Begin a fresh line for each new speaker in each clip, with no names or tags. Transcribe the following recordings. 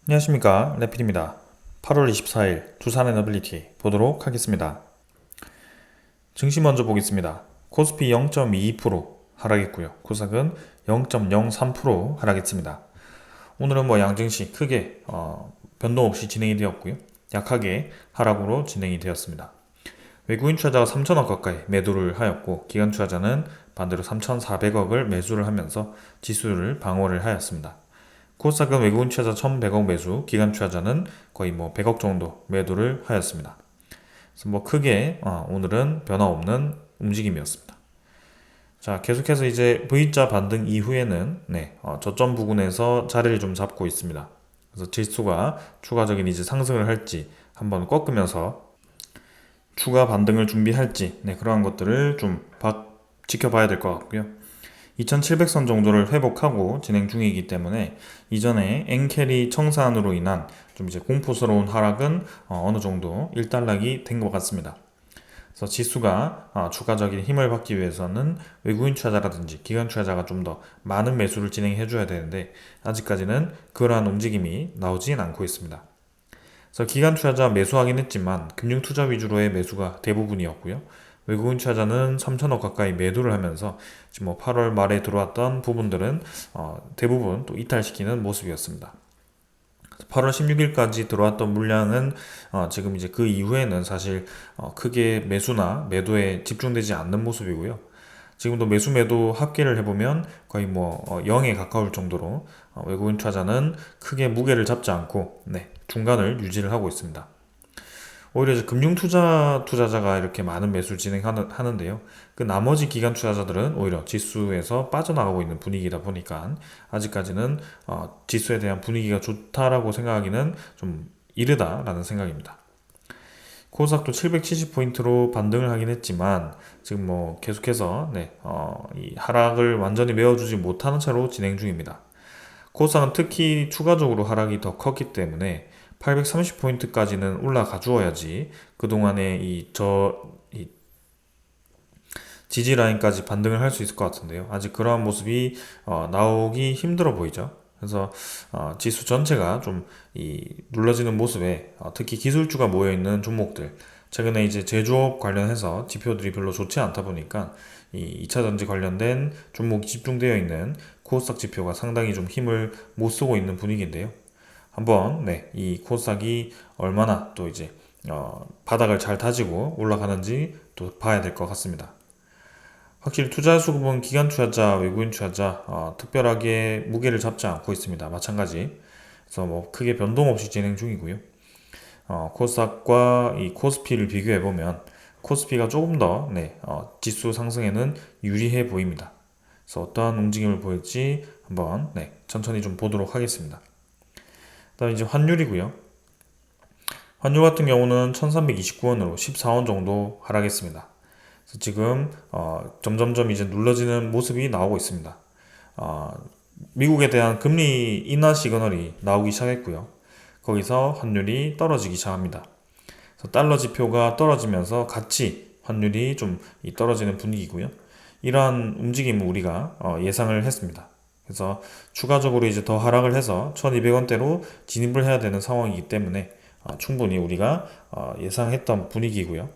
안녕하십니까, 래필입니다. 8월 24일 두산 에너빌리티 보도록 하겠습니다. 증시 먼저 보겠습니다. 코스피 0.22% 하락했고요. 코스닥은 0.03% 하락했습니다. 오늘은 양증시 크게 변동 없이 진행이 되었고요. 약하게 하락으로 진행이 되었습니다. 외국인 투자자가 3천억 가까이 매도를 하였고, 기관 투자자는 반대로 3,400억을 매수를 하면서 지수를 방어를 하였습니다. 코스닥은 외국인 투자자 1,100억 매수, 기관 투자자는 거의 100억 정도 매도를 하였습니다. 그래서 크게 오늘은 변화 없는 움직임이었습니다. 자, 계속해서 이제 V자 반등 이후에는 저점 부근에서 자리를 좀 잡고 있습니다. 그래서 지수가 추가적인 이제 상승을 할지, 한번 꺾으면서 추가 반등을 준비할지, 그러한 것들을 좀 지켜봐야 될 것 같고요. 2700선 정도를 회복하고 진행 중이기 때문에 이전에 엔캐리 청산으로 인한 좀 이제 공포스러운 하락은 어느 정도 일단락이 된 것 같습니다. 그래서 지수가 추가적인 힘을 받기 위해서는 외국인 투자자라든지 기관 투자자가 좀 더 많은 매수를 진행해 줘야 되는데, 아직까지는 그러한 움직임이 나오진 않고 있습니다. 그래서 기관 투자자 매수하긴 했지만 금융 투자 위주로의 매수가 대부분이었고요. 외국인 투자자는 3천억 가까이 매도를 하면서 지금 8월 말에 들어왔던 부분들은 대부분 또 이탈시키는 모습이었습니다. 8월 16일까지 들어왔던 물량은 지금 이제 그 이후에는 사실 크게 매수나 매도에 집중되지 않는 모습이고요. 지금도 매수 매도 합계를 해보면 거의 0에 가까울 정도로 외국인 투자자는 크게 무게를 잡지 않고 중간을 유지를 하고 있습니다. 오히려 이제 투자자가 이렇게 많은 매수를 진행하는데요. 그 나머지 기관 투자자들은 오히려 지수에서 빠져나가고 있는 분위기다 보니까 아직까지는 지수에 대한 분위기가 좋다라고 생각하기는 좀 이르다라는 생각입니다. 코스닥도 770포인트로 반등을 하긴 했지만 지금 계속해서 이 하락을 완전히 메워주지 못하는 채로 진행 중입니다. 코스닥은 특히 추가적으로 하락이 더 컸기 때문에 830포인트까지는 올라가 주어야지 그동안에 이 지지 라인까지 반등을 할 수 있을 것 같은데요. 아직 그러한 모습이 나오기 힘들어 보이죠. 그래서 지수 전체가 좀 이 눌러지는 모습에 특히 기술주가 모여 있는 종목들, 최근에 이제 제조업 관련해서 지표들이 별로 좋지 않다 보니까 이 2차 전지 관련된 종목이 집중되어 있는 코스닥 지표가 상당히 좀 힘을 못 쓰고 있는 분위기인데요. 한번 이 코스닥이 얼마나 또 이제 바닥을 잘 다지고 올라가는지 또 봐야 될 것 같습니다. 확실히 투자 수급은 기관 투자자, 외국인 투자자 특별하게 무게를 잡지 않고 있습니다. 마찬가지. 그래서 크게 변동 없이 진행 중이고요. 코스닥과 이 코스피를 비교해 보면 코스피가 조금 더 지수 상승에는 유리해 보입니다. 그래서 어떠한 움직임을 보일지 한번 천천히 좀 보도록 하겠습니다. 그다음 이제 환율이고요. 환율 같은 경우는 1329원으로 14원 정도 하락했습니다. 그래서 지금 점점점 이제 눌러지는 모습이 나오고 있습니다. 미국에 대한 금리 인하 시그널이 나오기 시작했고요. 거기서 환율이 떨어지기 시작합니다. 그래서 달러 지표가 떨어지면서 같이 환율이 좀 떨어지는 분위기고요. 이러한 움직임을 우리가 예상을 했습니다. 그래서 추가적으로 이제 더 하락을 해서 1200원대로 진입을 해야 되는 상황이기 때문에 충분히 우리가 예상했던 분위기고요.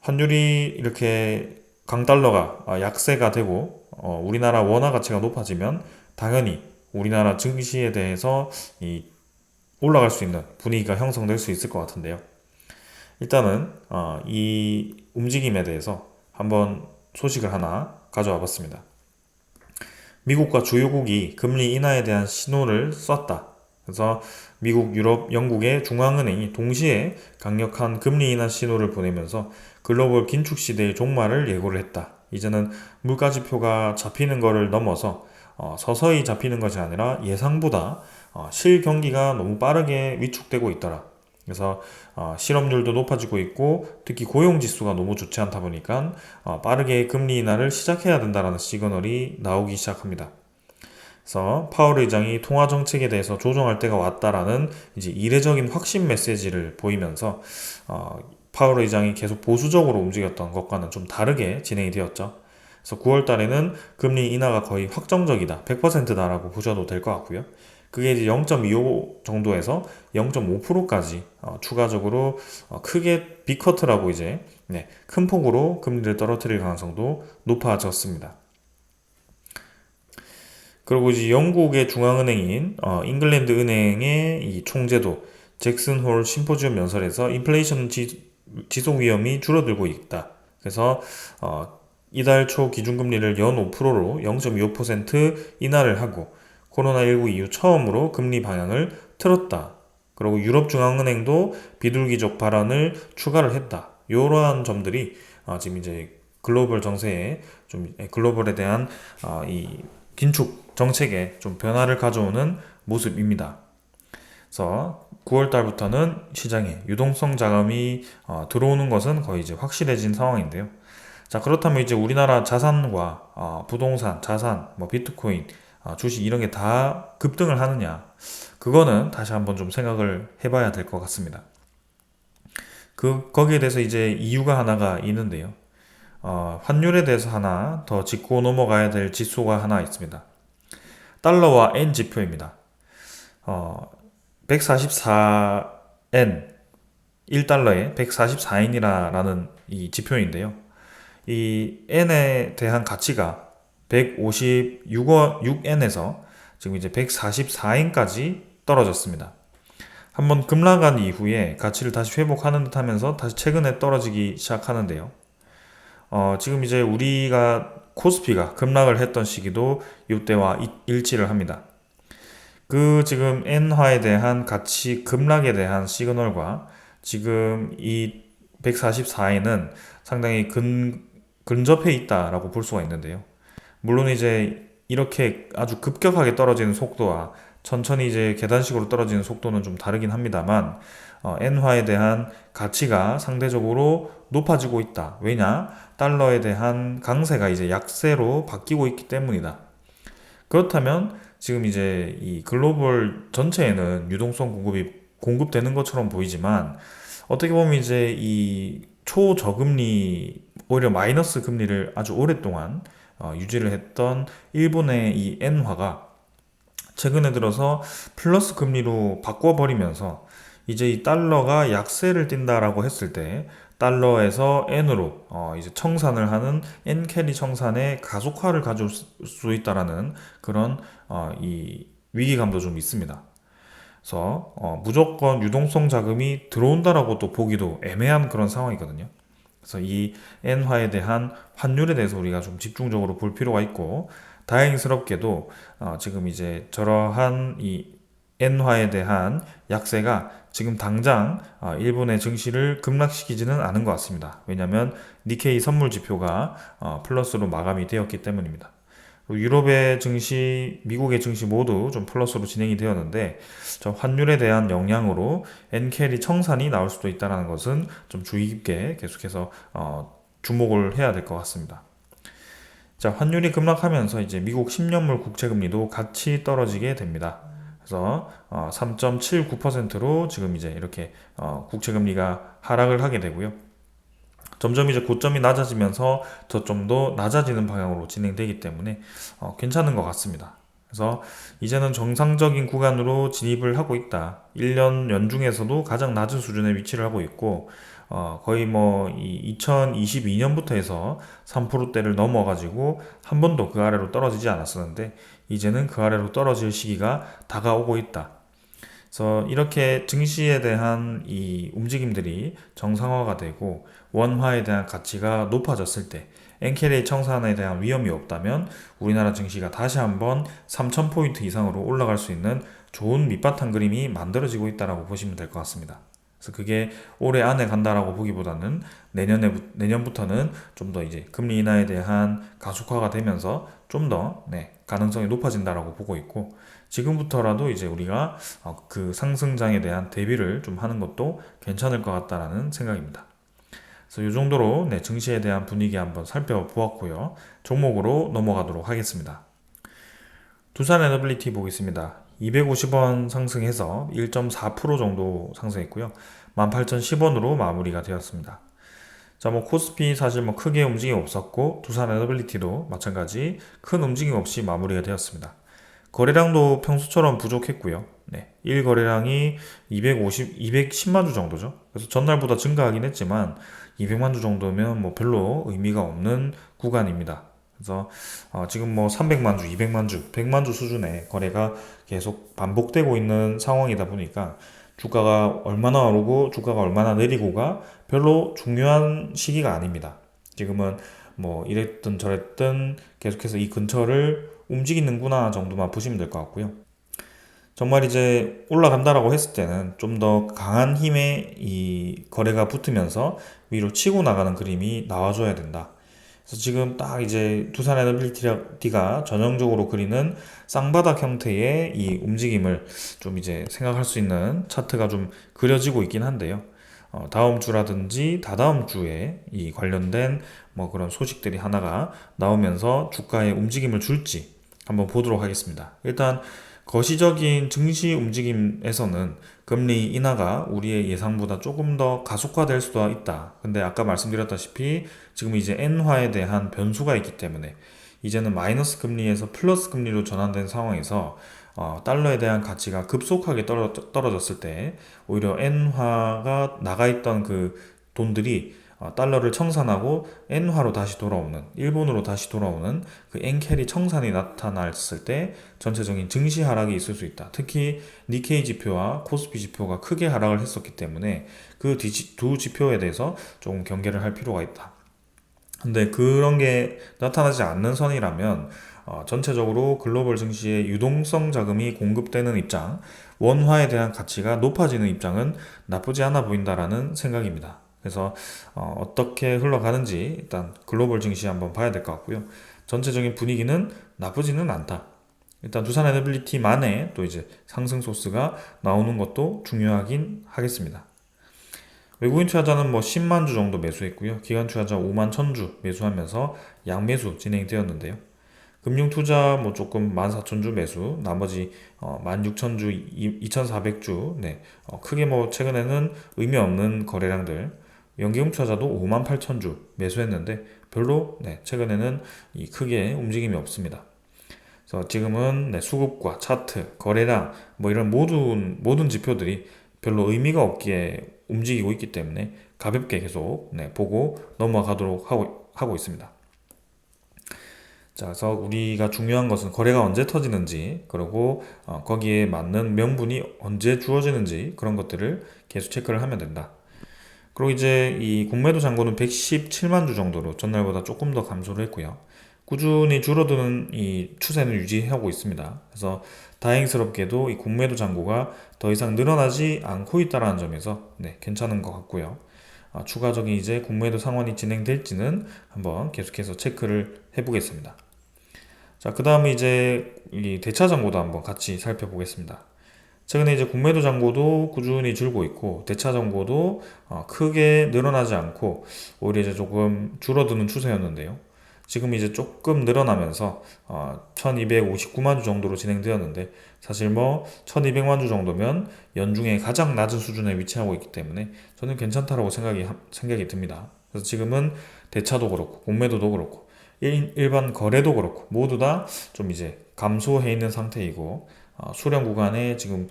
환율이 이렇게 강달러가 약세가 되고 우리나라 원화 가치가 높아지면 당연히 우리나라 증시에 대해서 올라갈 수 있는 분위기가 형성될 수 있을 것 같은데요. 일단은 이 움직임에 대해서 한번 소식을 하나 가져와 봤습니다. 미국과 주요국이 금리 인하에 대한 신호를 쐈다. 그래서 미국, 유럽, 영국의 중앙은행이 동시에 강력한 금리 인하 신호를 보내면서 글로벌 긴축 시대의 종말을 예고를 했다. 이제는 물가지표가 잡히는 것을 넘어서 서서히 잡히는 것이 아니라 예상보다 실경기가 너무 빠르게 위축되고 있더라. 그래서 실업률도 높아지고 있고 특히 고용지수가 너무 좋지 않다 보니까 빠르게 금리 인하를 시작해야 된다는 시그널이 나오기 시작합니다. 그래서 파월 의장이 통화 정책에 대해서 조정할 때가 왔다라는 이제 이례적인 확신 메시지를 보이면서 파월 의장이 계속 보수적으로 움직였던 것과는 좀 다르게 진행이 되었죠. 그래서 9월 달에는 금리 인하가 거의 확정적이다, 100%다라고 보셔도 될 것 같고요. 그게 이제 0.25 정도에서 0.5%까지 추가적으로 크게 빅커트라고 이제 큰 폭으로 금리를 떨어뜨릴 가능성도 높아졌습니다. 그리고 이제 영국의 중앙은행인 잉글랜드 은행의 이 총재도 잭슨 홀 심포지엄 연설에서 인플레이션 지속 위험이 줄어들고 있다. 그래서 이달 초 기준금리를 연 5%로 0.25% 인하를 하고 코로나19 이후 처음으로 금리 방향을 틀었다. 그리고 유럽중앙은행도 비둘기족 발언을 추가를 했다. 이러한 점들이 지금 이제 글로벌 정세에 좀 글로벌에 대한 이 긴축 정책에 좀 변화를 가져오는 모습입니다. 그래서 9월 달부터는 시장에 유동성 자금이 들어오는 것은 거의 이제 확실해진 상황인데요. 자, 그렇다면 이제 우리나라 자산과 부동산, 자산, 뭐 비트코인, 주식 이런 게 다 급등을 하느냐? 그거는 다시 한번 좀 생각을 해봐야 될 것 같습니다. 거기에 대해서 이제 이유가 하나가 있는데요. 환율에 대해서 하나 더 짚고 넘어가야 될 지수가 하나 있습니다. 달러와 엔 지표입니다. 144엔, 1달러에 144엔이라는 이 지표인데요. 이 엔에 대한 가치가 156엔에서 지금 이제 144엔까지 떨어졌습니다. 한번 급락한 이후에 가치를 다시 회복하는 듯 하면서 다시 최근에 떨어지기 시작하는데요. 지금 이제 우리가 코스피가 급락을 했던 시기도 이때와 일치를 합니다. 그 지금 엔화에 대한 가치 급락에 대한 시그널과 지금 이 144엔은 상당히 근접해 있다라고 볼 수가 있는데요. 물론 이제 이렇게 아주 급격하게 떨어지는 속도와 천천히 이제 계단식으로 떨어지는 속도는 좀 다르긴 합니다만 엔화에 대한 가치가 상대적으로 높아지고 있다. 왜냐? 달러에 대한 강세가 이제 약세로 바뀌고 있기 때문이다. 그렇다면 지금 이제 이 글로벌 전체에는 유동성 공급되는 것처럼 보이지만 어떻게 보면 이제 이 초저금리 오히려 마이너스 금리를 아주 오랫동안 유지를 했던 일본의 이 엔화가 최근에 들어서 플러스 금리로 바꿔버리면서 이제 이 달러가 약세를 띈다라고 했을 때 달러에서 엔으로 이제 청산을 하는 엔 캐리 청산의 가속화를 가져올 수 있다라는 그런 이 위기감도 좀 있습니다. 그래서 무조건 유동성 자금이 들어온다라고 또 보기도 애매한 그런 상황이거든요. 그래서 이 엔화에 대한 환율에 대해서 우리가 좀 집중적으로 볼 필요가 있고 다행스럽게도 지금 이제 저러한 이 엔화에 대한 약세가 지금 당장 일본의 증시를 급락시키지는 않은 것 같습니다. 왜냐하면 니케이 선물 지표가 플러스로 마감이 되었기 때문입니다. 유럽의 증시, 미국의 증시 모두 좀 플러스로 진행이 되었는데 저 환율에 대한 영향으로 엔캐리 청산이 나올 수도 있다는 것은 좀 주의 깊게 계속해서 주목을 해야 될 것 같습니다. 자, 환율이 급락하면서 이제 미국 10년물 국채금리도 같이 떨어지게 됩니다. 그래서 3.79%로 지금 이제 이렇게 국채금리가 하락을 하게 되고요. 점점 이제 고점이 낮아지면서 더 좀 더 낮아지는 방향으로 진행되기 때문에 괜찮은 것 같습니다. 그래서 이제는 정상적인 구간으로 진입을 하고 있다. 1년 연중에서도 가장 낮은 수준에 위치를 하고 있고 거의 뭐 2022년부터 해서 3%대를 넘어가지고 한 번도 그 아래로 떨어지지 않았었는데 이제는 그 아래로 떨어질 시기가 다가오고 있다. 그래서 이렇게 증시에 대한 이 움직임들이 정상화가 되고 원화에 대한 가치가 높아졌을 때 엔캐리 청산에 대한 위험이 없다면 우리나라 증시가 다시 한번 3,000포인트 이상으로 올라갈 수 있는 좋은 밑바탕 그림이 만들어지고 있다고 보시면 될 것 같습니다. 그래서 그게 올해 안에 간다라고 보기보다는 내년부터는 좀 더 이제 금리 인하에 대한 가속화가 되면서 좀 더 가능성이 높아진다라고 보고 있고 지금부터라도 이제 우리가 그 상승장에 대한 대비를 좀 하는 것도 괜찮을 것 같다라는 생각입니다. 그래서 이 정도로 증시에 대한 분위기 한번 살펴보았고요. 종목으로 넘어가도록 하겠습니다. 두산 에너빌리티 보겠습니다. 250원 상승해서 1.4% 정도 상승했고요. 18,010원으로 마무리가 되었습니다. 자, 뭐 코스피 사실 뭐 크게 움직임 없었고 두산 에너빌리티도 마찬가지 큰 움직임 없이 마무리가 되었습니다. 거래량도 평소처럼 부족했고요. 네, 1거래량이 210만 주 정도죠. 그래서 전날보다 증가하긴 했지만 200만 주 정도면 뭐 별로 의미가 없는 구간입니다. 그래서 지금 뭐 300만 주, 200만 주, 100만 주 수준의 거래가 계속 반복되고 있는 상황이다 보니까 주가가 얼마나 오르고 주가가 얼마나 내리고가 별로 중요한 시기가 아닙니다. 지금은 뭐 이랬든 저랬든 계속해서 이 근처를 움직이는구나 정도만 보시면 될 것 같고요. 정말 이제 올라간다라고 했을 때는 좀 더 강한 힘의 이 거래가 붙으면서 위로 치고 나가는 그림이 나와줘야 된다. 그래서 지금 딱 이제 두산 에너빌리티가 전형적으로 그리는 쌍바닥 형태의 이 움직임을 좀 이제 생각할 수 있는 차트가 좀 그려지고 있긴 한데요. 다음 주라든지 다다음 주에 이 관련된 뭐 그런 소식들이 하나가 나오면서 주가에 움직임을 줄지 한번 보도록 하겠습니다. 일단 거시적인 증시 움직임에서는 금리 인하가 우리의 예상보다 조금 더 가속화될 수도 있다. 근데 아까 말씀드렸다시피 지금 이제 엔화에 대한 변수가 있기 때문에 이제는 마이너스 금리에서 플러스 금리로 전환된 상황에서 달러에 대한 가치가 급속하게 떨어졌을 때 오히려 엔화가 나가 있던 그 돈들이 달러를 청산하고 엔화로 다시 돌아오는 일본으로 다시 돌아오는 그 엔캐리 청산이 나타났을 때 전체적인 증시 하락이 있을 수 있다. 특히 니케이 지표와 코스피 지표가 크게 하락을 했었기 때문에 그 두 지표에 대해서 조금 경계를 할 필요가 있다. 근데 그런 게 나타나지 않는 선이라면 전체적으로 글로벌 증시에 유동성 자금이 공급되는 입장, 원화에 대한 가치가 높아지는 입장은 나쁘지 않아 보인다라는 생각입니다. 그래서 어떻게 흘러가는지 일단 글로벌 증시 한번 봐야 될 것 같고요. 전체적인 분위기는 나쁘지는 않다. 일단 두산 에너빌리티만의 또 이제 상승 소스가 나오는 것도 중요하긴 하겠습니다. 외국인 투자자는 뭐 10만 주 정도 매수했고요. 기관 투자자 5만 1000주 매수하면서 양매수 진행되었는데요. 금융 투자 뭐 조금 14,000주 매수, 나머지 16,000주, 2,400주, 네, 크게 뭐 최근에는 의미 없는 거래량들, 연기금 투자자도 58,000주 매수했는데 별로 네, 최근에는 크게 움직임이 없습니다. 그래서 지금은 네, 수급과 차트, 거래량 뭐 이런 모든 지표들이 별로 의미가 없기에 움직이고 있기 때문에 가볍게 계속 네, 보고 넘어가도록 하고 있습니다. 자, 그래서 우리가 중요한 것은 거래가 언제 터지는지, 그리고 거기에 맞는 명분이 언제 주어지는지 그런 것들을 계속 체크를 하면 된다. 그리고 이제 이 공매도 잔고는 117만 주 정도로 전날보다 조금 더 감소를 했고요. 꾸준히 줄어드는 이 추세는 유지하고 있습니다. 그래서 다행스럽게도 이 공매도 잔고가 더 이상 늘어나지 않고 있다는 점에서 네, 괜찮은 것 같고요. 추가적인 이제 공매도 상환이 진행될지는 한번 계속해서 체크를 해보겠습니다. 자, 그 다음에 이제 이 대차 잔고도 한번 같이 살펴보겠습니다. 최근에 이제 공매도 잔고도 꾸준히 줄고 있고 대차 잔고도 크게 늘어나지 않고 오히려 이제 조금 줄어드는 추세였는데요. 지금 이제 조금 늘어나면서 1259만 주 정도로 진행되었는데 사실 뭐 1200만 주 정도면 연중에 가장 낮은 수준에 위치하고 있기 때문에 저는 괜찮다라고 생각이 듭니다. 그래서 지금은 대차도 그렇고 공매도도 그렇고 일반 거래도 그렇고 모두 다 좀 이제 감소해 있는 상태이고 수렴 구간에 지금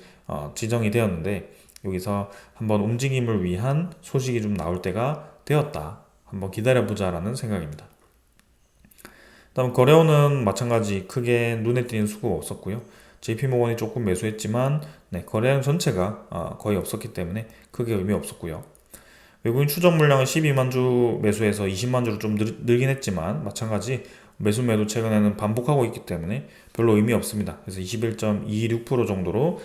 지정이 되었는데 여기서 한번 움직임을 위한 소식이 좀 나올 때가 되었다. 한번 기다려보자라는 생각입니다. 다음 거래원은 마찬가지 크게 눈에 띄는 수가 없었고요. JP모건이 조금 매수했지만 네, 거래량 전체가 거의 없었기 때문에 크게 의미 없었고요. 외국인 추적 물량은 12만 주 매수해서 20만 주로 좀 늘긴 했지만 마찬가지 매수 매도 최근에는 반복하고 있기 때문에 별로 의미 없습니다. 그래서 21.26% 정도로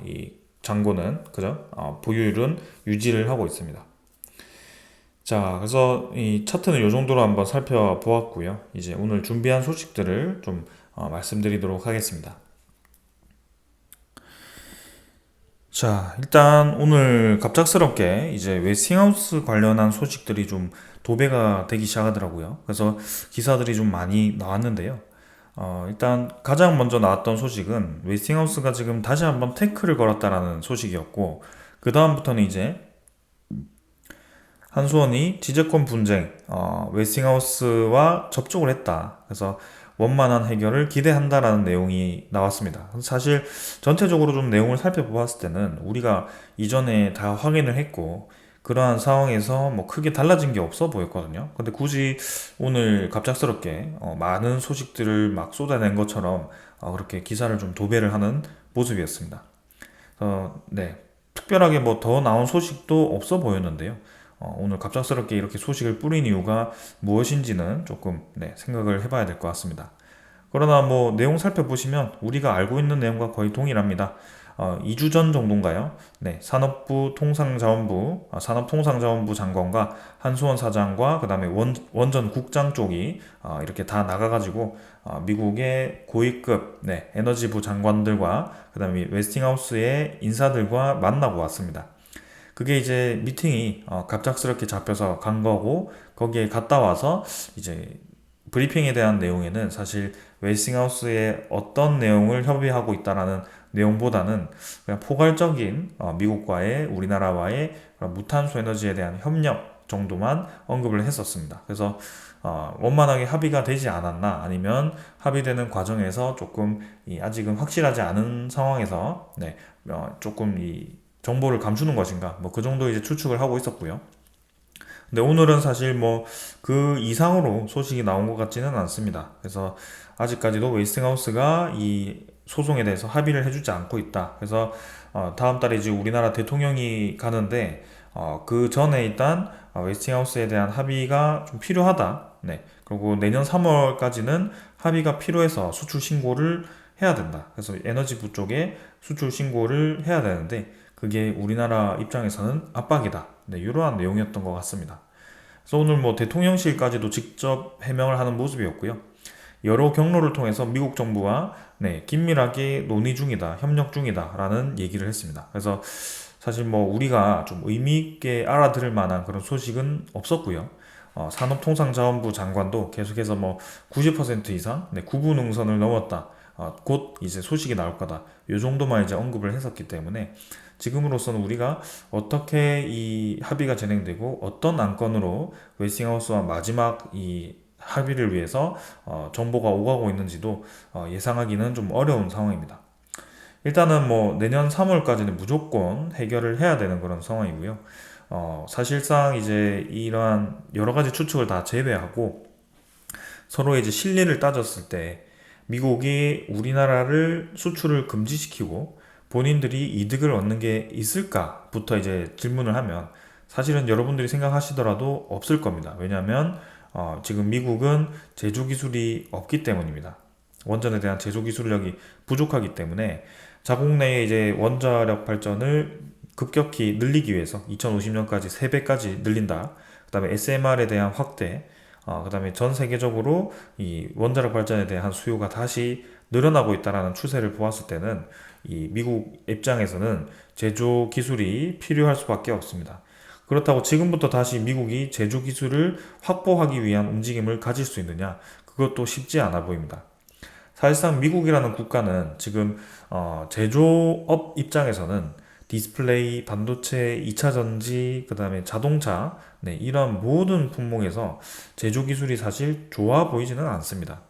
이 잔고는 그죠? 보유율은 유지를 하고 있습니다. 자, 그래서 이 차트는 이 정도로 한번 살펴보았고요. 이제 오늘 준비한 소식들을 좀 말씀드리도록 하겠습니다. 자, 일단 오늘 갑작스럽게 이제 웨스팅하우스 관련한 소식들이 좀 도배가 되기 시작하더라고요. 그래서 기사들이 좀 많이 나왔는데요. 일단 가장 먼저 나왔던 소식은 웨스팅하우스가 지금 다시 한번 태클을 걸었다라는 소식이었고, 그 다음부터는 이제 한수원이 지재권 분쟁, 웨스팅하우스와 접촉을 했다. 그래서 원만한 해결을 기대한다라는 내용이 나왔습니다. 사실 전체적으로 좀 내용을 살펴보았을 때는 우리가 이전에 다 확인을 했고 그러한 상황에서 뭐 크게 달라진 게 없어 보였거든요. 근데 굳이 오늘 갑작스럽게 많은 소식들을 막 쏟아낸 것처럼 그렇게 기사를 좀 도배를 하는 모습이었습니다. 네. 특별하게 뭐 더 나온 소식도 없어 보였는데요. 오늘 갑작스럽게 이렇게 소식을 뿌린 이유가 무엇인지는 조금 생각을 해봐야 될 것 같습니다. 그러나 뭐 내용 살펴보시면 우리가 알고 있는 내용과 거의 동일합니다. 2주 전 정도인가요? 네, 산업통상자원부 장관과 한수원 사장과 그다음에 원전 국장 쪽이 이렇게 다 나가가지고 미국의 고위급 에너지부 장관들과 그다음에 웨스팅하우스의 인사들과 만나고 왔습니다. 그게 이제 미팅이 갑작스럽게 잡혀서 간 거고 거기에 갔다 와서 이제 브리핑에 대한 내용에는 사실 웨스팅하우스에 어떤 내용을 협의하고 있다라는 내용보다는 그냥 포괄적인 미국과의 우리나라와의 그런 무탄소 에너지에 대한 협력 정도만 언급을 했었습니다. 그래서 원만하게 합의가 되지 않았나 아니면 합의되는 과정에서 조금 아직은 확실하지 않은 상황에서 조금 이 정보를 감추는 것인가 뭐 그 정도 이제 추측을 하고 있었고요. 근데 오늘은 사실 뭐 그 이상으로 소식이 나온 것 같지는 않습니다. 그래서 아직까지도 웨스팅하우스가 이 소송에 대해서 합의를 해주지 않고 있다. 그래서 다음 달에 이제 우리나라 대통령이 가는데 그 전에 일단 웨스팅하우스에 대한 합의가 좀 필요하다. 네. 그리고 내년 3월까지는 합의가 필요해서 수출 신고를 해야 된다. 그래서 에너지부 쪽에 수출 신고를 해야 되는데 그게 우리나라 입장에서는 압박이다. 네, 이러한 내용이었던 것 같습니다. 그래서 오늘 뭐 대통령실까지도 직접 해명을 하는 모습이었고요. 여러 경로를 통해서 미국 정부와 긴밀하게 논의 중이다, 협력 중이다라는 얘기를 했습니다. 그래서 사실 뭐 우리가 좀 의미 있게 알아들을 만한 그런 소식은 없었고요. 산업통상자원부 장관도 계속해서 뭐 90% 이상 구분 응선을 넘었다. 곧 이제 소식이 나올 거다. 이 정도만 이제 언급을 했었기 때문에 지금으로서는 우리가 어떻게 이 합의가 진행되고 어떤 안건으로 웨스팅하우스와 마지막 이 합의를 위해서 정보가 오가고 있는지도 예상하기는 좀 어려운 상황입니다. 일단은 뭐 내년 3월까지는 무조건 해결을 해야 되는 그런 상황이고요. 사실상 이제 이러한 여러 가지 추측을 다 제외하고 서로의 이제 실리를 따졌을 때 미국이 우리나라를 수출을 금지시키고 본인들이 이득을 얻는 게 있을까부터 이제 질문을 하면 사실은 여러분들이 생각하시더라도 없을 겁니다. 왜냐하면 지금 미국은 제조 기술이 없기 때문입니다. 원전에 대한 제조 기술력이 부족하기 때문에 자국 내에 이제 원자력 발전을 급격히 늘리기 위해서 2050년까지 3배까지 늘린다. 그다음에 SMR에 대한 확대, 그다음에 전 세계적으로 이 원자력 발전에 대한 수요가 다시 늘어나고 있다라는 추세를 보았을 때는 이 미국 입장에서는 제조 기술이 필요할 수밖에 없습니다. 그렇다고 지금부터 다시 미국이 제조 기술을 확보하기 위한 움직임을 가질 수 있느냐? 그것도 쉽지 않아 보입니다. 사실상 미국이라는 국가는 지금 제조업 입장에서는 디스플레이, 반도체, 2차 전지, 그 다음에 자동차, 이런 모든 품목에서 제조 기술이 사실 좋아 보이지는 않습니다.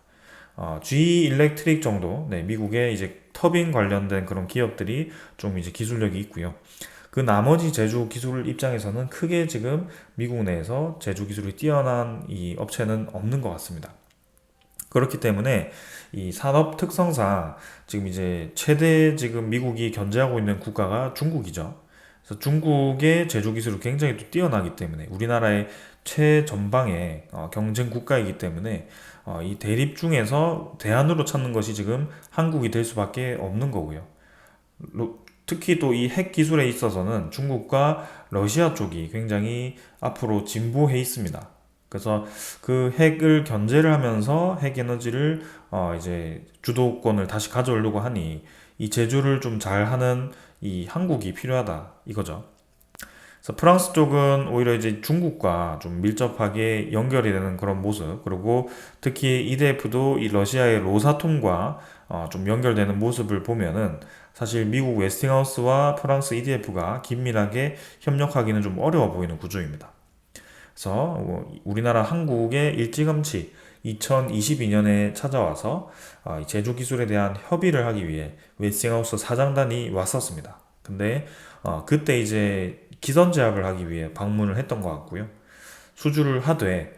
GE 일렉트릭 정도, 미국의 이제 터빈 관련된 그런 기업들이 좀 이제 기술력이 있고요. 그 나머지 제조 기술 입장에서는 크게 지금 미국 내에서 제조 기술이 뛰어난 이 업체는 없는 것 같습니다. 그렇기 때문에 이 산업 특성상 지금 이제 최대 지금 미국이 견제하고 있는 국가가 중국이죠. 그래서 중국의 제조 기술이 굉장히 또 뛰어나기 때문에 우리나라의 최전방의 경쟁 국가이기 때문에 이 대립 중에서 대안으로 찾는 것이 지금 한국이 될 수밖에 없는 거고요. 특히 또 이 핵 기술에 있어서는 중국과 러시아 쪽이 굉장히 앞으로 진보해 있습니다. 그래서 그 핵을 견제를 하면서 핵 에너지를 이제 주도권을 다시 가져오려고 하니 이 제조를 좀 잘하는 이 한국이 필요하다 이거죠. 그래서 프랑스 쪽은 오히려 이제 중국과 좀 밀접하게 연결이 되는 그런 모습, 그리고 특히 EDF도 이 러시아의 로사톰과 좀 연결되는 모습을 보면은 사실 미국 웨스팅하우스와 프랑스 EDF가 긴밀하게 협력하기는 좀 어려워 보이는 구조입니다. 그래서 우리나라 한국의 일찌감치 2022년에 찾아와서 이 제조 기술에 대한 협의를 하기 위해 웨스팅하우스 사장단이 왔었습니다. 근데 그때 이제 기선 제압을 하기 위해 방문을 했던 것 같고요. 수주를 하되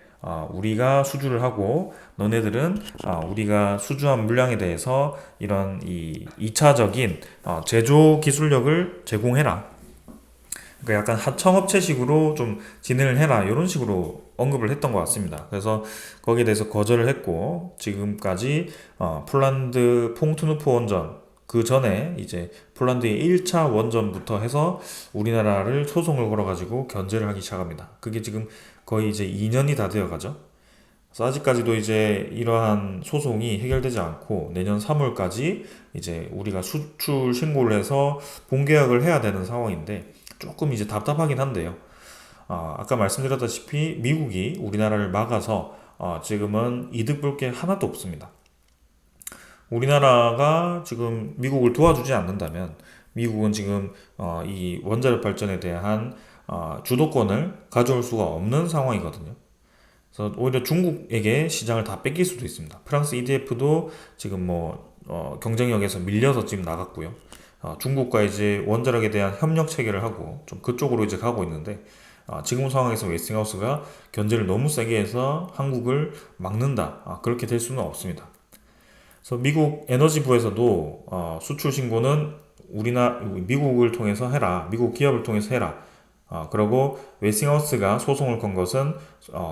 우리가 수주를 하고 너네들은 우리가 수주한 물량에 대해서 이런 이 2차적인 제조 기술력을 제공해라. 그러니까 약간 하청업체식으로 좀 진행을 해라 이런 식으로 언급을 했던 것 같습니다. 그래서 거기에 대해서 거절을 했고 지금까지 폴란드 퐁트누프 원전 그 전에 이제 폴란드의 1차 원전부터 해서 우리나라를 소송을 걸어가지고 견제를 하기 시작합니다. 그게 지금 거의 이제 2년이 다 되어 가죠. 그래서 아직까지도 이제 이러한 소송이 해결되지 않고 내년 3월까지 이제 우리가 수출 신고를 해서 본계약을 해야 되는 상황인데 조금 이제 답답하긴 한데요. 아까 말씀드렸다시피 미국이 우리나라를 막아서 지금은 이득 볼 게 하나도 없습니다. 우리나라가 지금 미국을 도와주지 않는다면 미국은 지금 이 원자력 발전에 대한 주도권을 가져올 수가 없는 상황이거든요. 그래서 오히려 중국에게 시장을 다 뺏길 수도 있습니다. 프랑스 EDF도 지금 경쟁력에서 밀려서 지금 나갔고요. 중국과 이제 원자력에 대한 협력 체계를 하고 좀 그쪽으로 이제 가고 있는데 지금 상황에서 웨스팅하우스가 견제를 너무 세게 해서 한국을 막는다. 그렇게 될 수는 없습니다. 그래서 미국 에너지부에서도 수출 신고는 미국을 통해서 해라. 미국 기업을 통해서 해라. 그리고 웨스팅하우스가 소송을 건 것은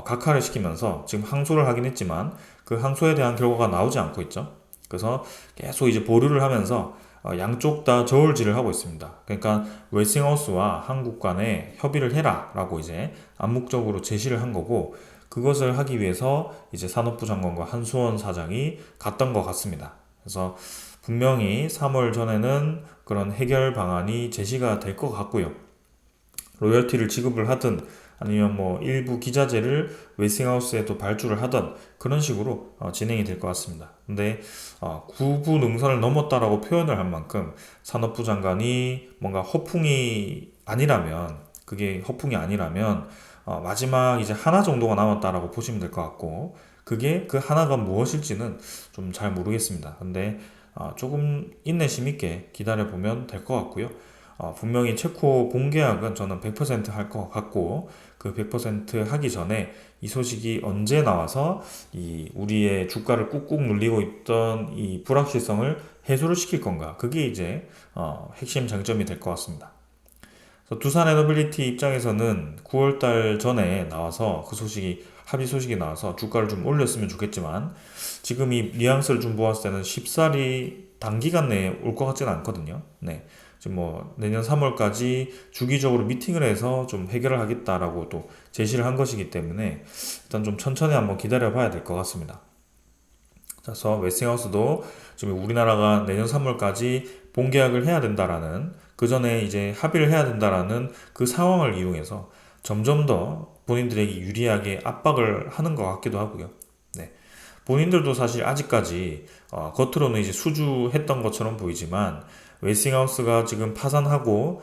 각하를 시키면서 지금 항소를 하긴 했지만 그 항소에 대한 결과가 나오지 않고 있죠. 그래서 계속 이제 보류를 하면서 양쪽 다 저울질을 하고 있습니다. 그러니까 웨스팅하우스와 한국 간에 협의를 해라라고 이제 암묵적으로 제시를 한 거고 그것을 하기 위해서 이제 산업부 장관과 한수원 사장이 갔던 것 같습니다. 그래서 분명히 3월 전에는 그런 해결 방안이 제시가 될 것 같고요. 로열티를 지급을 하든 아니면 일부 기자재를 웨스팅하우스에 또 발주를 하든 그런 식으로 진행이 될 것 같습니다. 근데 구부 능선을 넘었다라고 표현을 한 만큼 산업부 장관이 뭔가 그게 허풍이 아니라면 마지막 이제 하나 정도가 남았다라고 보시면 될 것 같고 그게 그 하나가 무엇일지는 좀 잘 모르겠습니다. 근데 조금 인내심 있게 기다려 보면 될 것 같고요. 분명히 체코 본계약은 저는 100%할 것 같고 그 100% 하기 전에 이 소식이 언제 나와서 이 우리의 주가를 꾹꾹 눌리고 있던 이 불확실성을 해소를 시킬 건가 그게 이제 핵심 장점이 될 것 같습니다. 그래서 두산 에너빌리티 입장에서는 9월달 전에 나와서 합의 소식이 나와서 주가를 좀 올렸으면 좋겠지만 지금 이 뉘앙스를 좀 보았을 때는 쉽사리 단기간 내에 올 것 같지는 않거든요. 네. 지금 내년 3월까지 주기적으로 미팅을 해서 좀 해결을 하겠다라고 또 제시를 한 것이기 때문에 일단 좀 천천히 한번 기다려 봐야 될 것 같습니다. 그래서 웨스팅하우스도 지금 우리나라가 내년 3월까지 본계약을 해야 된다라는 그 전에 이제 합의를 해야 된다라는 그 상황을 이용해서 점점 더 본인들에게 유리하게 압박을 하는 것 같기도 하고요. 네. 본인들도 사실 아직까지 겉으로는 이제 수주했던 것처럼 보이지만 웨스팅하우스가 지금 파산하고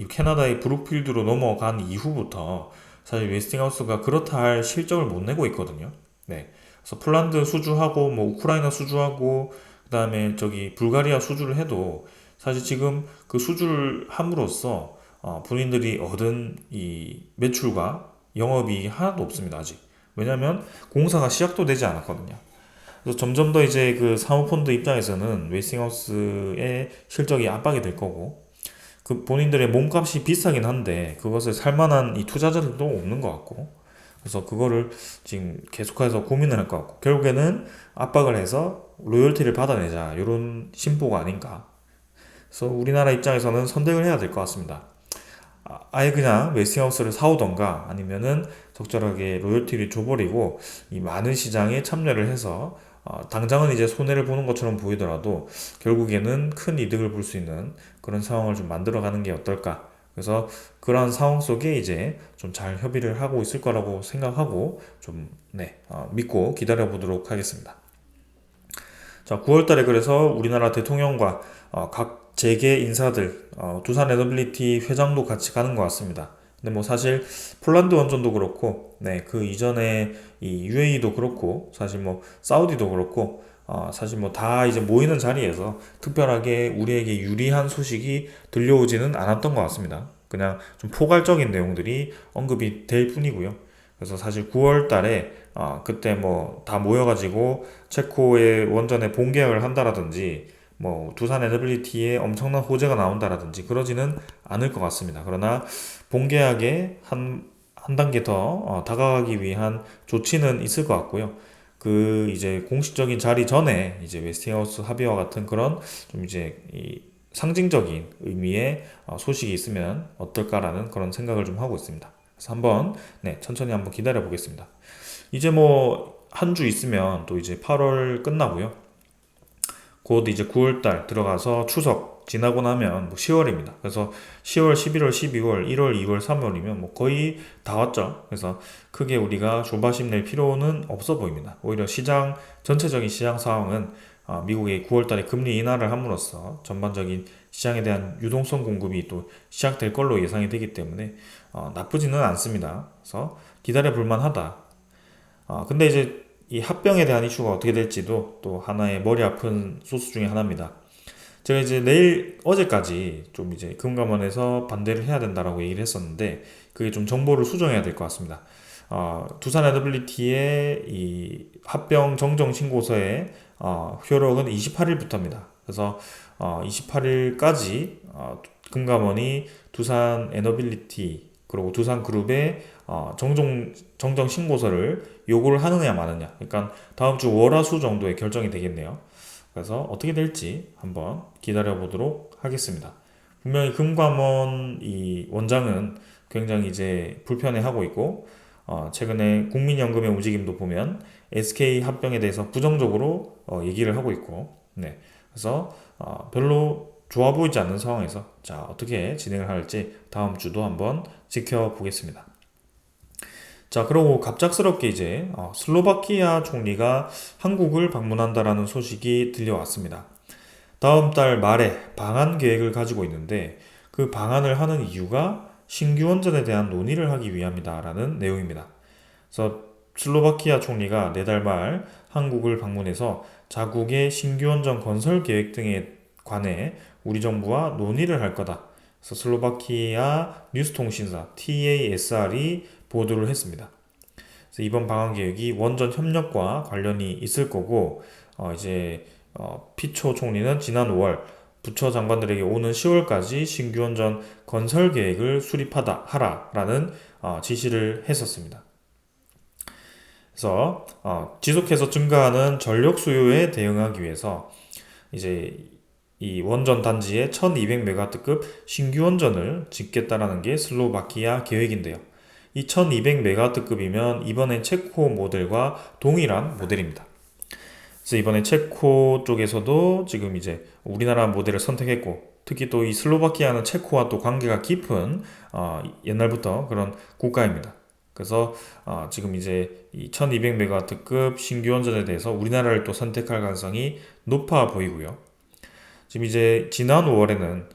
캐나다의 브룩필드로 넘어간 이후부터 사실 웨스팅하우스가 그렇다 할 실적을 못 내고 있거든요. 네. 그래서 폴란드 수주하고 우크라이나 수주하고 그다음에 저기 불가리아 수주를 해도 사실 지금 그 수주를 함으로써 본인들이 얻은 이 매출과 영업이익이 하나도 없습니다. 아직. 왜냐하면 공사가 시작도 되지 않았거든요. 그래서 점점 더 이제 그 사모펀드 입장에서는 웨스팅하우스의 실적이 압박이 될 거고 그 본인들의 몸값이 비싸긴 한데 그것을 살만한 이 투자자들도 없는 것 같고 그래서 그거를 지금 계속해서 고민을 할 것 같고 결국에는 압박을 해서 로열티를 받아내자 이런 심보가 아닌가. 그래서 우리나라 입장에서는 선택을 해야 될 것 같습니다. 아예 그냥 웨스팅하우스를 사오던가 아니면은 적절하게 로열티를 줘버리고 이 많은 시장에 참여를 해서 당장은 이제 손해를 보는 것처럼 보이더라도 결국에는 큰 이득을 볼 수 있는 그런 상황을 좀 만들어가는 게 어떨까. 그래서 그러한 상황 속에 이제 좀 잘 협의를 하고 있을 거라고 생각하고 좀 믿고 기다려 보도록 하겠습니다. 자, 9월 달에 그래서 우리나라 대통령과 각 재계 인사들, 두산 에너빌리티 회장도 같이 가는 것 같습니다. 근데 뭐 사실 폴란드 원전도 그렇고, 네, 그 이전에 이 UAE도 그렇고, 사실 뭐 사우디도 그렇고, 사실 뭐 다 이제 모이는 자리에서 특별하게 우리에게 유리한 소식이 들려오지는 않았던 것 같습니다. 그냥 좀 포괄적인 내용들이 언급이 될 뿐이고요. 그래서 사실 9월 달에 그때 뭐 다 모여가지고 체코의 원전에 본계약을 한다라든지 뭐 두산 에너빌리티에 엄청난 호재가 나온다라든지 그러지는 않을 것 같습니다. 그러나 본계약에 한 단계 더 다가가기 위한 조치는 있을 것 같고요. 그 이제 공식적인 자리 전에 이제 웨스팅하우스 합의와 같은 그런 좀 이제 이 상징적인 의미의 소식이 있으면 어떨까라는 그런 생각을 좀 하고 있습니다. 그래서 한번 네, 천천히 한번 기다려 보겠습니다. 이제 뭐 한 주 있으면 또 이제 8월 끝나고요. 곧 이제 9월 달 들어가서 추석 지나고 나면 뭐 10월입니다. 그래서 10월, 11월, 12월, 1월, 2월, 3월이면 뭐 거의 다 왔죠. 그래서 크게 우리가 조바심 낼 필요는 없어 보입니다. 오히려 전체적인 시장 상황은 미국의 9월 달에 금리 인하를 함으로써 전반적인 시장에 대한 유동성 공급이 또 시작될 걸로 예상이 되기 때문에 나쁘지는 않습니다. 그래서 기다려 볼 만하다. 근데 이제 이 합병에 대한 이슈가 어떻게 될지도 또 하나의 머리 아픈 소스 중에 하나입니다. 제가 이제 어제까지 좀 이제 금감원에서 반대를 해야 된다라고 얘기를 했었는데 그게 좀 정보를 수정해야 될 것 같습니다. 두산 에너빌리티의 이 합병 정정 신고서의 효력은 28일부터입니다. 그래서 28일까지 금감원이 두산 에너빌리티 그리고 두산그룹의 정정 신고서를 요구를 하느냐 마느냐. 그러니까 다음 주 월화수 정도에 결정이 되겠네요. 그래서 어떻게 될지 한번 기다려 보도록 하겠습니다. 분명히 금감원 이 원장은 굉장히 이제 불편해하고 있고 최근에 국민연금의 움직임도 보면 SK 합병에 대해서 부정적으로 얘기를 하고 있고 네. 그래서 별로 좋아 보이지 않는 상황에서 자 어떻게 진행을 할지 다음 주도 한번 지켜보겠습니다. 자, 그리고 갑작스럽게 이제 슬로바키아 총리가 한국을 방문한다라는 소식이 들려왔습니다. 다음 달 말에 방한 계획을 가지고 있는데 그 방한을 하는 이유가 신규 원전에 대한 논의를 하기 위함이다라는 내용입니다. 그래서 슬로바키아 총리가 내달 말 한국을 방문해서 자국의 신규 원전 건설 계획 등에 관해 우리 정부와 논의를 할 거다. 그래서 슬로바키아 뉴스통신사 TASR이 보도를 했습니다. 그래서 이번 방한 계획이 원전 협력과 관련이 있을 거고 이제 피초 총리는 지난 5월 부처 장관들에게 오는 10월까지 신규 원전 건설 계획을 하라라는 지시를 했었습니다. 그래서 지속해서 증가하는 전력 수요에 대응하기 위해서 이제 이 원전 단지에 1200메가와트급 신규 원전을 짓겠다라는 게 슬로바키아 계획인데요. 이 1200메가와트급이면 이번엔 체코 모델과 동일한 모델입니다. 그래서 이번에 체코 쪽에서도 지금 이제 우리나라 모델을 선택했고 특히 또 이 슬로바키아는 체코와 또 관계가 깊은 옛날부터 그런 국가입니다. 그래서 지금 이제 이 1200메가와트급 신규 원전에 대해서 우리나라를 또 선택할 가능성이 높아 보이고요. 지금 이제 지난 5월에는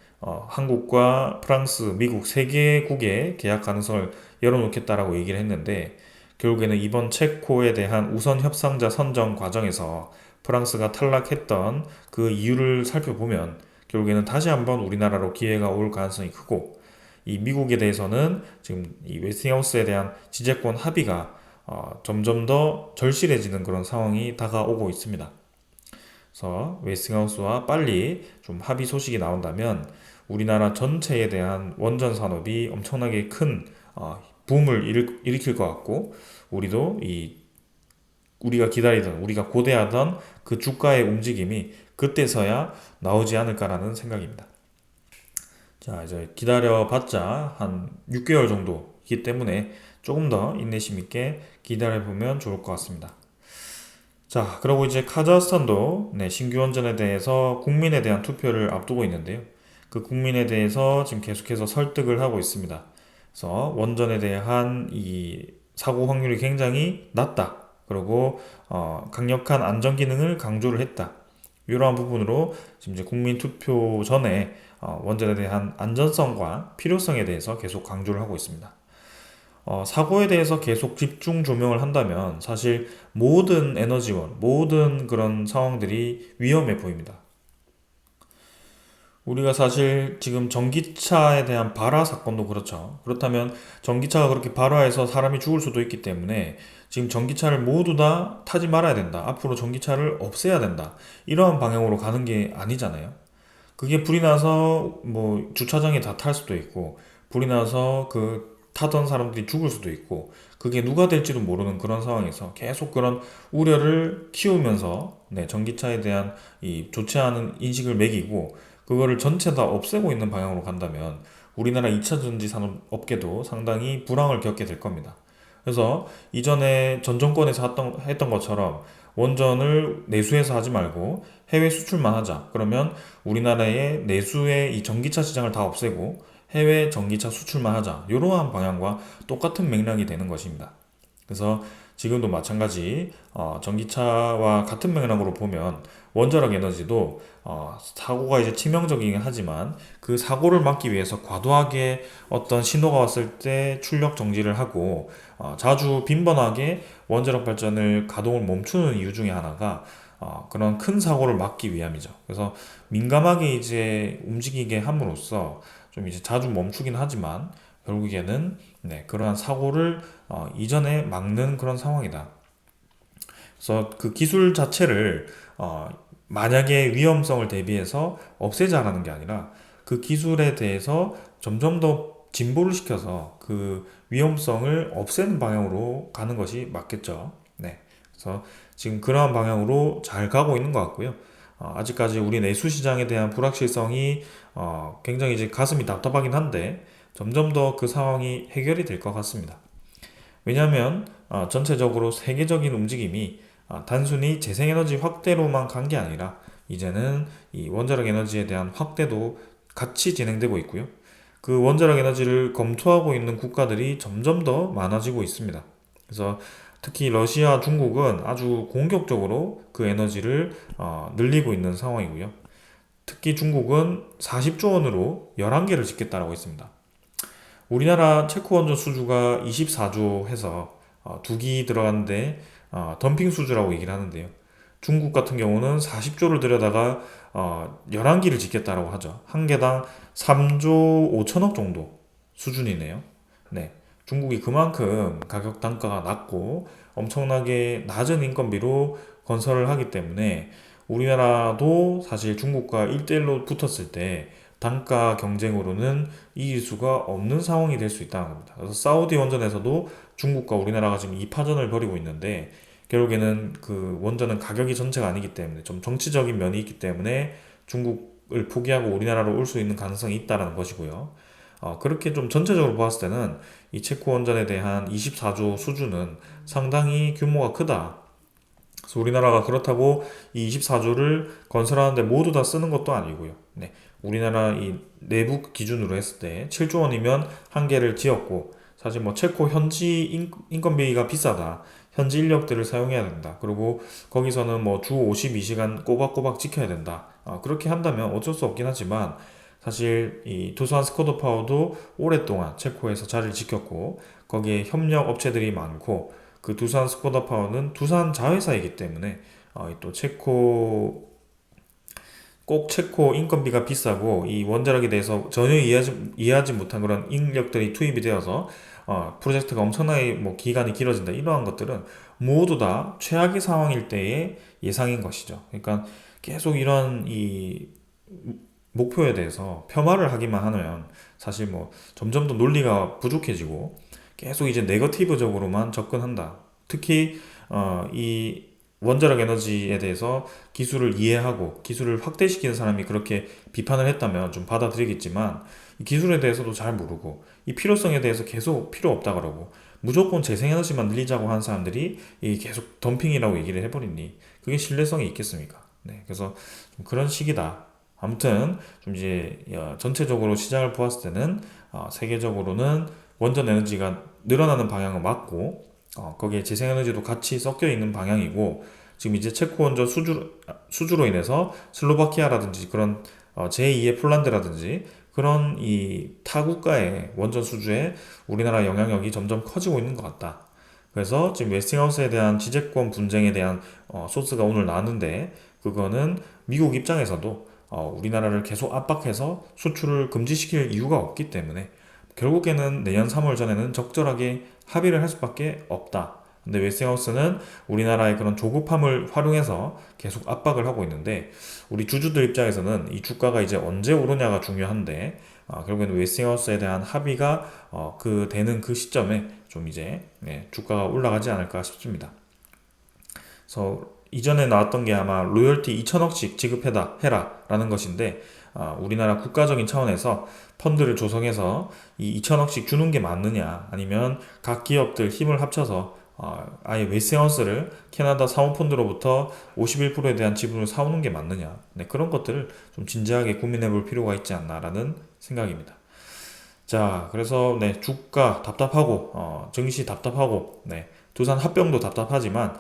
한국과 프랑스, 미국 세 개국의 계약 가능성을 열어놓겠다라고 얘기를 했는데 결국에는 이번 체코에 대한 우선 협상자 선정 과정에서 프랑스가 탈락했던 그 이유를 살펴보면 결국에는 다시 한번 우리나라로 기회가 올 가능성이 크고 이 미국에 대해서는 지금 이 웨스팅하우스에 대한 지재권 합의가 점점 더 절실해지는 그런 상황이 다가오고 있습니다. 그래서 웨스팅하우스와 빨리 좀 합의 소식이 나온다면 우리나라 전체에 대한 원전 산업이 엄청나게 큰 붐을 일으킬 것 같고 우리도 우리가 기다리던 우리가 고대하던 그 주가의 움직임이 그때서야 나오지 않을까라는 생각입니다. 자 이제 기다려봤자 한 6개월 정도이기 때문에 조금 더 인내심 있게 기다려보면 좋을 것 같습니다. 자, 그리고 이제 카자흐스탄도 네, 신규 원전에 대해서 국민에 대한 투표를 앞두고 있는데요. 그 국민에 대해서 지금 계속해서 설득을 하고 있습니다. 그래서 원전에 대한 이 사고 확률이 굉장히 낮다. 그리고 강력한 안전 기능을 강조를 했다. 이러한 부분으로 지금 이제 국민 투표 전에 원전에 대한 안전성과 필요성에 대해서 계속 강조를 하고 있습니다. 사고에 대해서 계속 집중 조명을 한다면 사실 모든 에너지원, 모든 그런 상황들이 위험해 보입니다. 우리가 사실 지금 전기차에 대한 발화 사건도 그렇죠. 그렇다면 전기차가 그렇게 발화해서 사람이 죽을 수도 있기 때문에 지금 전기차를 모두 다 타지 말아야 된다. 앞으로 전기차를 없애야 된다. 이러한 방향으로 가는 게 아니잖아요. 그게 불이 나서 뭐 주차장에 다 탈 수도 있고 불이 나서 그 타던 사람들이 죽을 수도 있고 그게 누가 될지도 모르는 그런 상황에서 계속 그런 우려를 키우면서 네, 전기차에 대한 이 좋지 않은 인식을 매기고 그거를 전체 다 없애고 있는 방향으로 간다면 우리나라 2차 전지 산업 업계도 상당히 불황을 겪게 될 겁니다. 그래서 이전에 전 정권에서 했던 것처럼 원전을 내수해서 하지 말고 해외 수출만 하자. 그러면 우리나라의 내수의 이 전기차 시장을 다 없애고 해외 전기차 수출만 하자. 이러한 방향과 똑같은 맥락이 되는 것입니다. 그래서 지금도 마찬가지 전기차와 같은 맥락으로 보면 원자력 에너지도 사고가 이제 치명적이긴 하지만 그 사고를 막기 위해서 과도하게 어떤 신호가 왔을 때 출력 정지를 하고 자주 빈번하게 원자력 발전을 가동을 멈추는 이유 중에 하나가 그런 큰 사고를 막기 위함이죠. 그래서 민감하게 이제 움직이게 함으로써 좀 이제 자주 멈추긴 하지만 결국에는 네, 그러한 사고를 이전에 막는 그런 상황이다. 그래서 그 기술 자체를 만약에 위험성을 대비해서 없애자라는 게 아니라 그 기술에 대해서 점점 더 진보를 시켜서 그 위험성을 없애는 방향으로 가는 것이 맞겠죠. 네. 그래서 지금 그러한 방향으로 잘 가고 있는 것 같고요. 아직까지 우리 내수 시장에 대한 불확실성이 굉장히 이제 가슴이 답답하긴 한데 점점 더 그 상황이 해결이 될 것 같습니다. 왜냐하면 전체적으로 세계적인 움직임이 단순히 재생에너지 확대로만 간 게 아니라 이제는 이 원자력 에너지에 대한 확대도 같이 진행되고 있고요. 그 원자력 에너지를 검토하고 있는 국가들이 점점 더 많아지고 있습니다. 그래서 특히 러시아, 중국은 아주 공격적으로 그 에너지를 늘리고 있는 상황이고요. 특히 중국은 40조 원으로 11개를 짓겠다라고 했습니다. 우리나라 체코 원전 수주가 24조 해서 2기 들어갔는데 덤핑 수주라고 얘기를 하는데요. 중국 같은 경우는 40조를 들여다가 11기를 짓겠다라고 하죠. 한 개당 3조 5천억 정도 수준이네요. 네. 중국이 그만큼 가격 단가가 낮고 엄청나게 낮은 인건비로 건설을 하기 때문에 우리나라도 사실 중국과 1대1로 붙었을 때 단가 경쟁으로는 이길 수가 없는 상황이 될 수 있다는 겁니다. 그래서 사우디 원전에서도 중국과 우리나라가 지금 2파전을 벌이고 있는데 결국에는 그 원전은 가격이 전체가 아니기 때문에 좀 정치적인 면이 있기 때문에 중국을 포기하고 우리나라로 올 수 있는 가능성이 있다는 것이고요. 그렇게 좀 전체적으로 보았을 때는 이 체코 원전에 대한 24조 수주는 상당히 규모가 크다. 그래서 우리나라가 그렇다고 이 24조를 건설하는데 모두 다 쓰는 것도 아니고요. 네. 우리나라 이 내부 기준으로 했을 때 7조 원이면 한 개를 지었고 사실 뭐 체코 현지 인건비가 비싸다. 현지 인력들을 사용해야 된다. 그리고 거기서는 뭐 주 52시간 꼬박꼬박 지켜야 된다. 그렇게 한다면 어쩔 수 없긴 하지만 사실 이 두산 스코더 파워도 오랫동안 체코에서 자리를 지켰고 거기에 협력 업체들이 많고 그 두산 스코다 파워는 두산 자회사이기 때문에 또 꼭 체코 인건비가 비싸고 이 원자력에 대해서 전혀 이해하지 못한 그런 인력들이 투입이 되어서 프로젝트가 엄청나게 뭐 기간이 길어진다 이러한 것들은 모두 다 최악의 상황일 때의 예상인 것이죠. 그러니까 계속 이런 이 목표에 대해서 폄하를 하기만 하면 사실 뭐 점점 더 논리가 부족해지고 계속 이제 네거티브적으로만 접근한다. 특히 이 원자력 에너지에 대해서 기술을 이해하고 기술을 확대시키는 사람이 그렇게 비판을 했다면 좀 받아들이겠지만 이 기술에 대해서도 잘 모르고 이 필요성에 대해서 계속 필요 없다 그러고 무조건 재생에너지만 늘리자고 하는 사람들이 이 계속 덤핑이라고 얘기를 해버리니 그게 신뢰성이 있겠습니까? 네, 그래서 좀 그런 식이다. 아무튼 좀 이제 전체적으로 시장을 보았을 때는 세계적으로는 원전 에너지가 늘어나는 방향은 맞고 거기에 재생에너지도 같이 섞여 있는 방향이고 지금 이제 체코 원전 수주로 인해서 슬로바키아라든지 그런 제2의 폴란드라든지 그런 이 타국가의 원전 수주에 우리나라 영향력이 점점 커지고 있는 것 같다. 그래서 지금 웨스팅하우스에 대한 지재권 분쟁에 대한 소스가 오늘 나왔는데, 그거는 미국 입장에서도 우리나라를 계속 압박해서 수출을 금지시킬 이유가 없기 때문에 결국에는 내년 3월 전에는 적절하게 합의를 할 수밖에 없다. 근데 웨스팅하우스는 우리나라의 그런 조급함을 활용해서 계속 압박을 하고 있는데, 우리 주주들 입장에서는 이 주가가 이제 언제 오르냐가 중요한데, 결국에는 웨스팅하우스에 대한 합의가 되는 그 시점에 좀 이제 주가가 올라가지 않을까 싶습니다. 그래서 이전에 나왔던 게 아마 로열티 2천억씩 해라 라는 것인데, 우리나라 국가적인 차원에서 펀드를 조성해서 이 2천억씩 주는 게 맞느냐, 아니면 각 기업들 힘을 합쳐서 아예 웨스팅하우스를 캐나다 사모펀드로부터 51%에 대한 지분을 사오는 게 맞느냐, 그런 것들을 좀 진지하게 고민해 볼 필요가 있지 않나라는 생각입니다. 자, 그래서 주가 답답하고 증시 답답하고 두산 합병도 답답하지만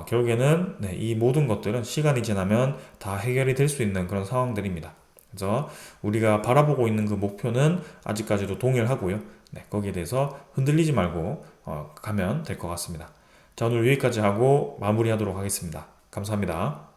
결국에는 이 모든 것들은 시간이 지나면 다 해결이 될 수 있는 그런 상황들입니다. 그래서 우리가 바라보고 있는 그 목표는 아직까지도 동일하고요. 거기에 대해서 흔들리지 말고 가면 될 것 같습니다. 자, 오늘 여기까지 하고 마무리하도록 하겠습니다. 감사합니다.